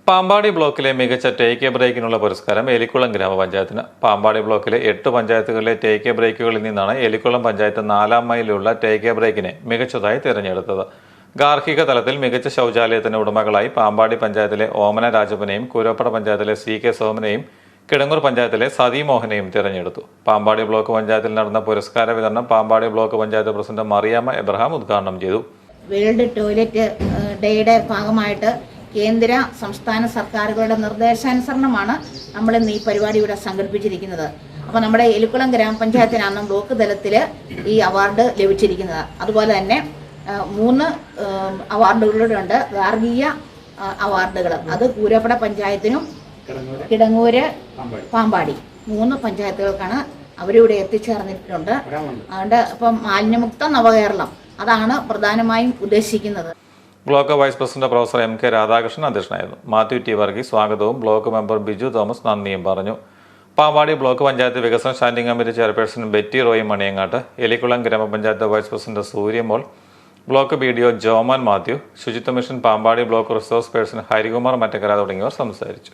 പാമ്പാടി ബ്ലോക്കിലെ മികച്ച take A ബ്രേക്കിനുള്ള പുരസ്കാരം എലിക്കുളം ഗ്രാമപഞ്ചായത്തിന്. പാമ്പാടി ബ്ലോക്കിലെ 8 പഞ്ചായത്തുകളിലെ ടേക്ക് എ ബ്രേക്കുകളിൽ നിന്നാണ് എലിക്കുളം പഞ്ചായത്ത് 4-ാം മൈലിലുള്ള ടേക്ക് എ ബ്രേക്കിനെ മികച്ചതായി തിരഞ്ഞെടുത്തത്. ഗാർഹിക തലത്തിൽ മികച്ച ശൗചാലയത്തിന് ഉടമകളായി പാമ്പാടി പഞ്ചായത്തിലെ ഓമന രാജപ്പനെയും കൂരപ്പട പഞ്ചായത്തിലെ CK സോമനെയും കിടങ്ങൂർ പഞ്ചായത്തിലെ സതി മോഹനെയും തിരഞ്ഞെടുത്തു. പാമ്പാടി ബ്ലോക്ക് പഞ്ചായത്തിൽ നടന്ന പുരസ്കാര വിതരണം പാമ്പാടി ബ്ലോക്ക് പഞ്ചായത്ത് പ്രസിഡന്റ് മറിയാമ്മ എബ്രഹാം ഉദ്ഘാടനം ചെയ്തു. വേൾഡ് ടോയ്ലറ്റ് ഡേയുടെ ഭാഗമായിട്ട് കേന്ദ്ര സംസ്ഥാന സർക്കാരുകളുടെ നിർദ്ദേശാനുസരണമാണ് നമ്മൾ ഇന്ന് ഈ പരിപാടി ഇവിടെ സംഘടിപ്പിച്ചിരിക്കുന്നത്. അപ്പോൾ നമ്മുടെ എലിക്കുളം ഗ്രാമപഞ്ചായത്തിനാണ് ബ്ലോക്ക് തലത്തിൽ ഈ അവാർഡ് ലഭിച്ചിരിക്കുന്നത്. അതുപോലെ തന്നെ 3 അവാർഡുകളുടെ ഉണ്ട്. ഗാർഹിക അവാർഡുകൾ അത് കൂരപ്പട പഞ്ചായത്തിനും കിടങ്ങൂര് പാമ്പാടി 3 പഞ്ചായത്തുകൾക്കാണ് അവരിവിടെ എത്തിച്ചേർന്നിട്ടുണ്ട്. അതുകൊണ്ട് ഇപ്പം മാലിന്യമുക്ത നവകേരളം അതാണ് പ്രധാനമായും ഉദ്ദേശിക്കുന്നത്. Block vice president professor MK Radhakrishnan അധ്യക്ഷനായിരുന്നു. മാത്യു T വർഗീസ് സ്വാഗതവും ബ്ലോക്ക് മെമ്പർ ബിജു തോമസ് നന്ദിയും പറഞ്ഞു. പാമ്പാടി ബ്ലോക്ക് പഞ്ചായത്ത് വികസന standing committee chairperson Betty Roy Maniyangattu, Elikkulam grama panchayat vice president Suryamol, block BDO Joman Mathew, ശുചിത്വ mission Pampady block resource person Harikumar Mattakkara തുടങ്ങിയവർ സംസാരിച്ചു.